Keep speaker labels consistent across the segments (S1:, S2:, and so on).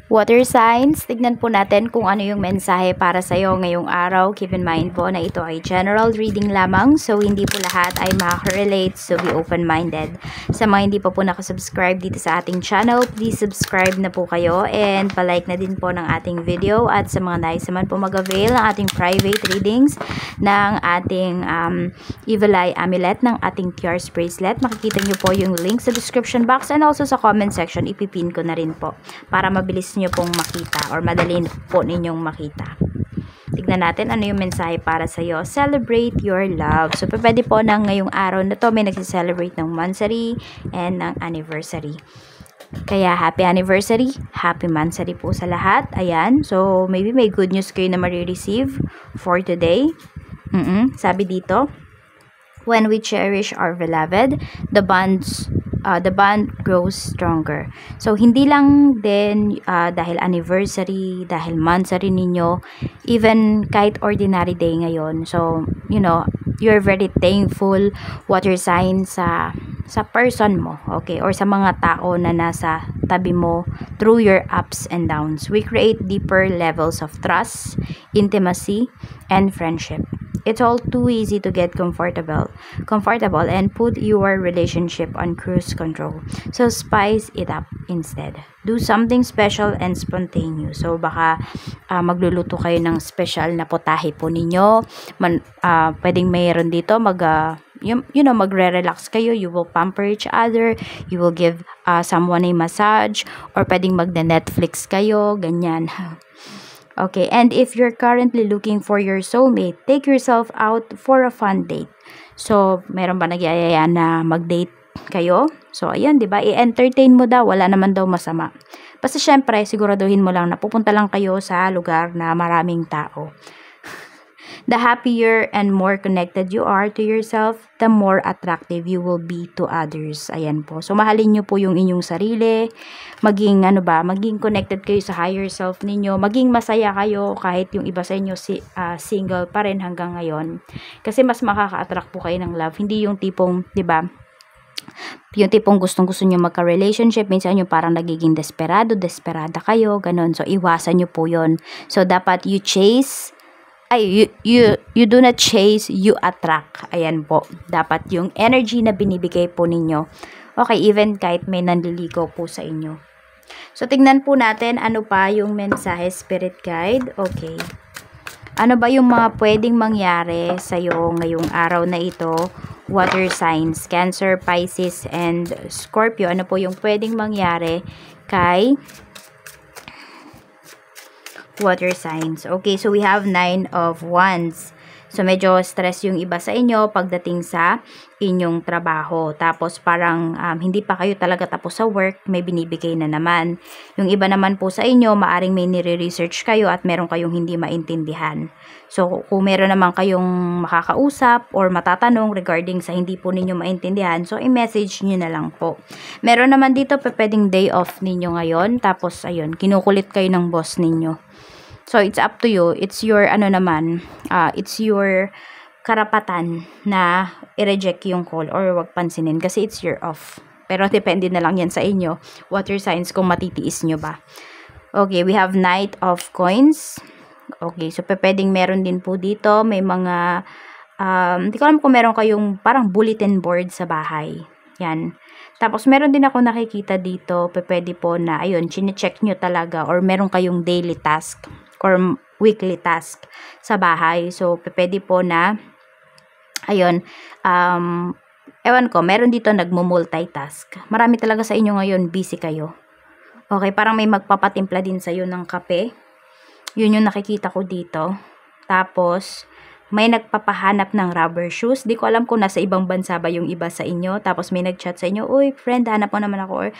S1: Water signs, tignan po natin kung ano yung mensahe para sa iyo ngayong araw. Keep in mind po na ito ay general reading lamang, so hindi po lahat ay makaka-relate, so be open-minded. Sa mga hindi pa po nakasubscribe dito sa ating channel, please subscribe na po kayo and palike na din po ng ating video. At sa mga nais naman po mag-avail ng ating private readings ng ating Evil Eye Amulet, ng ating Tears Bracelet, makikita nyo po yung link sa description box and also sa comment section, ipipin ko na rin po para mabilis nyo pong makita or madali po ninyong makita. Tignan natin ano yung mensahe para sa iyo. Celebrate your love. So, pwede po na ngayong araw na to may nagsi-celebrate ng mansari and ng anniversary. Kaya happy anniversary, happy mansari po sa lahat. Ayan. So, maybe may good news kayo na marireceive for today. Sabi dito, when we cherish our beloved, the bond grows stronger. So, hindi lang din dahil anniversary, dahil mansari ninyo, even kahit ordinary day ngayon. So, you know, you're very thankful, water sign sa person mo, okay? Or sa mga tao na nasa tabi mo through your ups and downs. We create deeper levels of trust, intimacy, and friendship. It's all too easy to get comfortable and put your relationship on cruise control. So spice it up instead. Do something special and spontaneous. So baka magluluto kayo ng special na potahe po ninyo. Pwedeng mayroon dito magre-relax kayo. You will pamper each other. You will give someone a massage, or pwedeng magna-Netflix kayo, ganyan. Okay, and if you're currently looking for your soulmate, take yourself out for a fun date. So, meron ba nagyayaya na mag-date kayo? So, ayan, di ba? I-entertain mo daw, wala naman daw masama. Basta syempre, siguraduhin mo lang na pupunta lang kayo sa lugar na maraming tao. The happier and more connected you are to yourself, the more attractive you will be to others. Ayan po. So, mahalin nyo po yung inyong sarili. Maging connected kayo sa higher self ninyo. Maging masaya kayo kahit yung iba sa inyo single pa rin hanggang ngayon. Kasi mas makaka-attract po kayo ng love. Hindi yung tipong, di ba, yung tipong gustong-gusto nyo magka-relationship, minsan yung parang nagiging desperada kayo, ganun. So, iwasan nyo po yun. So, dapat you do not chase, you attract. Ayan po. Dapat yung energy na binibigay po ninyo. Okay, even kahit may nanliligaw po sa inyo. So, tingnan po natin ano pa yung mensahe, spirit guide. Okay. Ano ba yung mga pwedeng mangyari sa'yo ngayong araw na ito? Water signs, Cancer, Pisces, and Scorpio. Ano po yung pwedeng mangyari kay water signs? Okay, so we have 9 of Wands. So, medyo stress yung iba sa inyo pagdating sa inyong trabaho. Tapos, parang hindi pa kayo talaga tapos sa work, may binibigay na naman. Yung iba naman po sa inyo, maaring may nire-research kayo at meron kayong hindi maintindihan. So, kung meron naman kayong makakausap or matatanong regarding sa hindi po ninyo maintindihan, so, i-message nyo na lang po. Meron naman dito, pwedeng day off ninyo ngayon. Tapos, ayun, kinukulit kayo ng boss ninyo. So, it's up to you. It's your, it's your karapatan na i-reject yung call or wag pansinin kasi it's your off. Pero, depende na lang yan sa inyo. Water signs kung matitiis nyo ba. Okay, we have Knight of Coins. Okay, so, pwedeng meron din po dito. May mga, hindi ko alam kung meron kayong parang bulletin board sa bahay. Yan. Tapos, meron din ako nakikita dito. Pwede po na, ayun, chine-check nyo talaga or meron kayong daily task or weekly task sa bahay. So, pwede po na, ayun, ewan ko, meron dito nagmo-multitask. Marami talaga sa inyo ngayon, busy kayo. Okay, parang may magpapatimpla din sa iyo ng kape. Yun yung nakikita ko dito. Tapos, may nagpapahanap ng rubber shoes. Di ko alam kung nasa ibang bansa ba yung iba sa inyo. Tapos may nagchat sa inyo, uy, friend, hanap mo naman ako.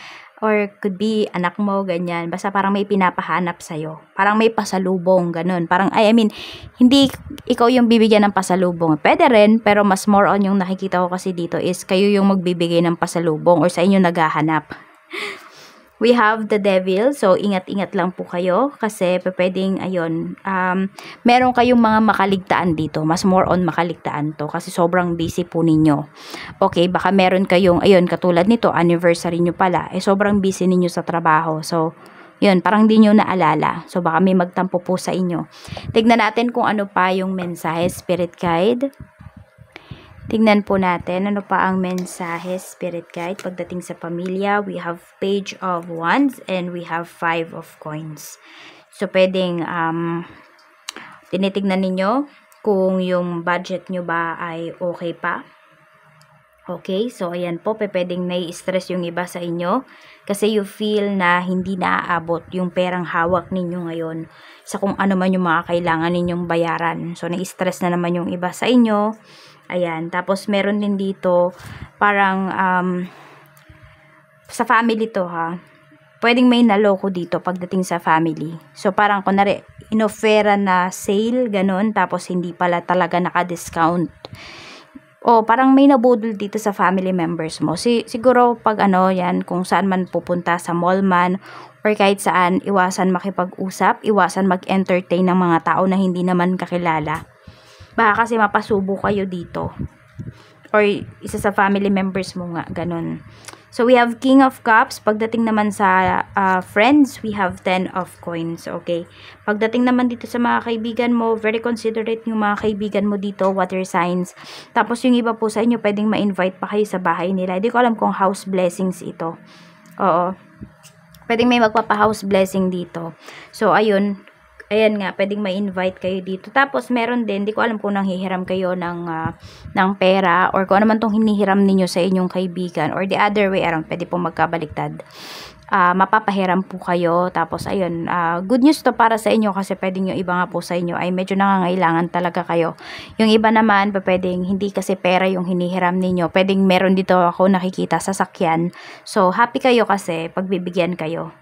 S1: Or could be anak mo, ganyan. Basta parang may pinapahanap sa'yo. Parang may pasalubong, ganun. Parang, hindi ikaw yung bibigyan ng pasalubong. Pwede rin, pero mas more on yung nakikita ko kasi dito is kayo yung magbibigay ng pasalubong or sa inyo naghahanap. We have the devil. So, ingat-ingat lang po kayo kasi pwedeng, ayun, meron kayong mga makaligtaan dito. Mas more on makaligtaan to kasi sobrang busy po ninyo. Okay, baka meron kayong, ayun, katulad nito, anniversary nyo pala. Sobrang busy ninyo sa trabaho. So, Yun, parang hindi nyo naalala. So, baka may magtampo po sa inyo. Tignan natin kung ano pa yung mensahe, Spirit Guide. Tignan po natin ano pa ang mensahe, Spirit Guide. Pagdating sa pamilya, we have Page of Wands and we have 5 of Coins. So, pwedeng tinitignan ninyo kung yung budget nyo ba ay okay pa. Okay, so ayan po, pwedeng nai-stress yung iba sa inyo kasi you feel na hindi naaabot yung perang hawak ninyo ngayon sa kung ano man yung mga kailangan ninyong bayaran. So, nai-stress na naman yung iba sa inyo. Ayan, tapos meron din dito parang sa family to ha. Pwedeng may naloko dito pagdating sa family. So, parang kunwari, inofera na sale, ganun, tapos hindi pala talaga naka-discount. O, parang may nabudol dito sa family members mo. Siguro, pag ano, yan, kung saan man pupunta, sa mall man, or kahit saan, iwasan makipag-usap, iwasan mag-entertain ng mga tao na hindi naman kakilala. Baka kasi mapasubo kayo dito. Or, isa sa family members mo nga, ganun. So, we have King of Cups. Pagdating naman sa friends, we have 10 of Coins. Okay? Pagdating naman dito sa mga kaibigan mo, very considerate yung mga kaibigan mo dito, water signs. Tapos, yung iba po sa inyo, pwedeng ma-invite pa kayo sa bahay nila. Hindi ko alam kung house blessings ito. Oo. Pwedeng may magpapa-house blessing dito. So, ayun. Ayan nga, pwedeng ma-invite kayo dito. Tapos, meron din, di ko alam kung nanghihiram kayo ng pera or kung ano man tong hinihiram ninyo sa inyong kaibigan or the other way around, pwede pong magkabaliktad. Mapapahiram po kayo. Tapos, ayun, good news to para sa inyo kasi pwedeng yung iba nga po sa inyo ay medyo nangangailangan talaga kayo. Yung iba naman, pwedeng hindi kasi pera yung hinihiram ninyo. Pwedeng meron dito ako nakikita sasakyan. So, happy kayo kasi pagbibigyan kayo.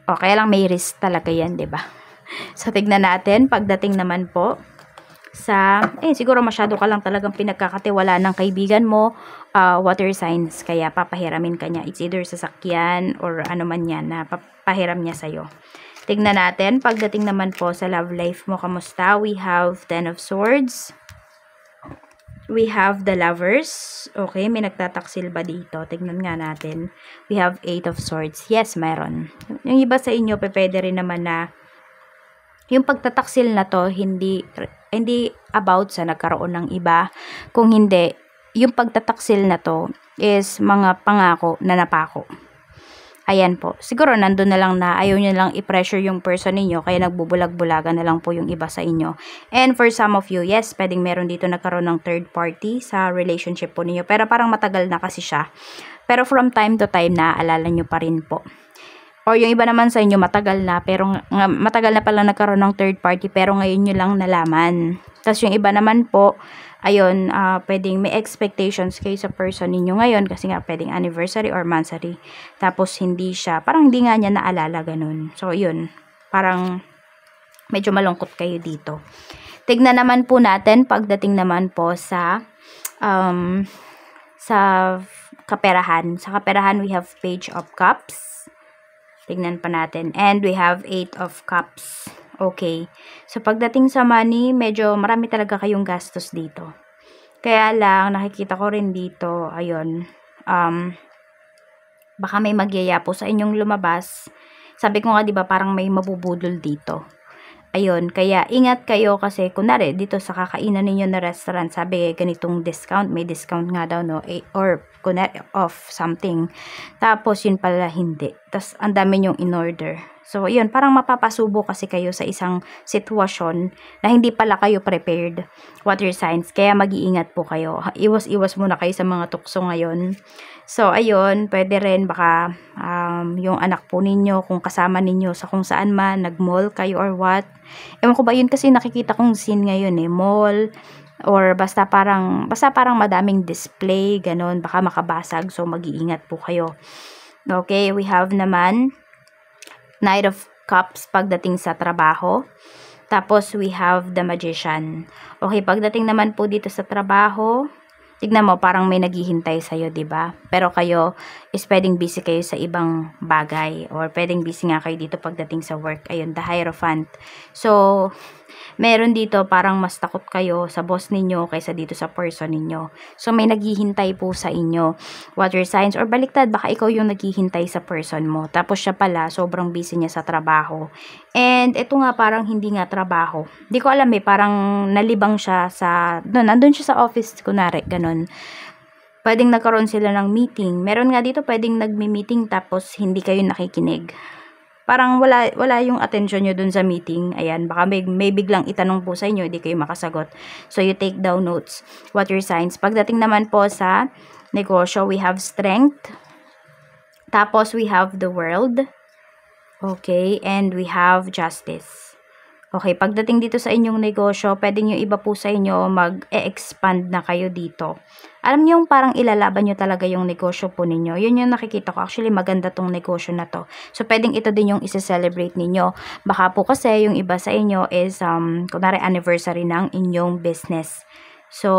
S1: O, kaya lang may risk talaga yan, 'di ba? So, tignan natin. Pagdating naman po sa, siguro masyado ka lang talagang pinagkakatiwala ng kaibigan mo, water signs, kaya papahiramin ka niya. It's either sasakyan or ano man yan na papahiram niya sa'yo. Tignan natin. Pagdating naman po sa love life mo, kamusta? We have 10 of Swords. We have the Lovers. Okay, may nagtataksil ba dito? Tignan nga natin. We have 8 of Swords. Yes, meron. Yung iba sa inyo, pwede rin naman na yung pagtataksil na to, hindi about sa nagkaroon ng iba. Kung hindi, yung pagtataksil na to is mga pangako na napako. Ayan po. Siguro nandun na lang na ayaw nyo lang i-pressure yung person ninyo, kaya nagbubulag-bulagan na lang po yung iba sa inyo. And for some of you, yes, pwedeng meron dito nagkaroon ng third party sa relationship po ninyo. Pero parang matagal na kasi siya. Pero from time to time, naaalala nyo pa rin po. O yung iba naman sa inyo matagal na, pero matagal na pala nagkaroon ng third party, pero ngayon nyo lang nalaman. Tapos yung iba naman po, ayun, pwedeng may expectations kayo sa person ninyo ngayon, kasi nga pwedeng anniversary or monthsary. Tapos hindi siya, parang hindi nga niya naalala, ganun. So yun, parang medyo malungkot kayo dito. Tignan naman po natin, pagdating naman po sa kaperahan. Sa kaperahan, we have Page of Cups. Tignan pa natin. And we have 8 of Cups. Okay. So, pagdating sa money, medyo marami talaga kayong gastos dito. Kaya lang, nakikita ko rin dito, ayun, baka may magyaya po sa inyong lumabas. Sabi ko nga, di ba, parang may mabubudol dito. Ayun, kaya ingat kayo kasi kunwari dito sa kakainan ninyo na restaurant, sabi ganitong discount, may discount nga daw, no, or kunwari off something, tapos yun pala hindi, tapos ang dami nyong in order. So yun, parang mapapasubo kasi kayo sa isang sitwasyon na hindi pala kayo prepared, water signs, kaya mag-iingat po kayo. Iwas-iwas muna kayo sa mga tukso ngayon. So ayun, pwede rin baka yung anak po ninyo, kung kasama ninyo sa kung saan man, nag-mall kayo or what. Ewan ko ba, yun kasi nakikita kong scene ngayon mall, or basta parang madaming display, ganun, baka makabasag, so mag-iingat po kayo. Okay, we have naman Knight of Cups pagdating sa trabaho. Tapos we have the Magician. Okay, pagdating naman po dito sa trabaho, tignan mo, parang may naghihintay sa'yo, diba? Pero kayo is pwedeng busy kayo sa ibang bagay, or pwedeng busy nga kayo dito pagdating sa work. Ayun, the Hierophant. So, meron dito parang mas takot kayo sa boss ninyo kaysa dito sa person ninyo. So, may naghihintay po sa inyo. Water signs, or baliktad, baka ikaw yung naghihintay sa person mo. Tapos siya pala, sobrang busy niya sa trabaho. And ito nga parang hindi nga trabaho. Hindi ko alam parang nalibang siya sa, nandun siya sa office, kunwari, ganun. Pwedeng nagkaroon sila ng meeting. Meron nga dito pwedeng nagmi-meeting tapos hindi kayo nakikinig. Parang wala yung attention nyo dun sa meeting. Ayan, baka may biglang itanong po sa inyo, hindi kayo makasagot. So, you take down notes. Water signs. Pagdating naman po sa negosyo, we have strength. Tapos, we have the world. Okay, and we have justice. Okay, pagdating dito sa inyong negosyo, pwedeng yung iba po sa inyo mag-e-expand na kayo dito. Alam niyo yung parang ilalaban nyo talaga yung negosyo po ninyo. Yun yung nakikita ko. Actually, maganda tong negosyo na to. So, pwedeng ito din yung isa-celebrate ninyo. Baka po kasi yung iba sa inyo is, kunwari anniversary ng inyong business. So,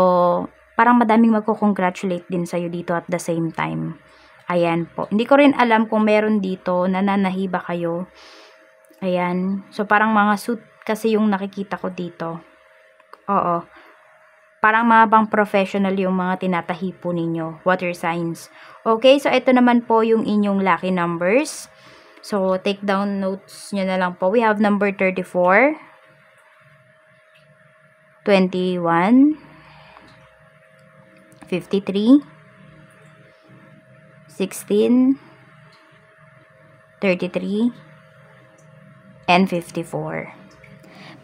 S1: parang madaming magko-congratulate din sa'yo dito at the same time. Ayan po. Hindi ko rin alam kung meron dito na nanahiba kayo. Ayan. So, parang mga suit kasi yung nakikita ko dito. Oo. Parang mga bang professional yung mga tinatahi po ninyo. Water signs. Okay, so ito naman po yung inyong lucky numbers. So, take down notes nyo na lang po. We have number 34, 21, 53, 16, 33, and 54.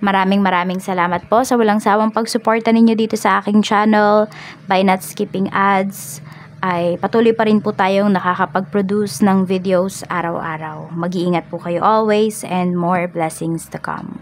S1: Maraming salamat po sa walang sawang pagsuporta ninyo dito sa aking channel. By not skipping ads, ay patuloy pa rin po tayong nakakapag-produce ng videos araw-araw. Mag-iingat po kayo always and more blessings to come.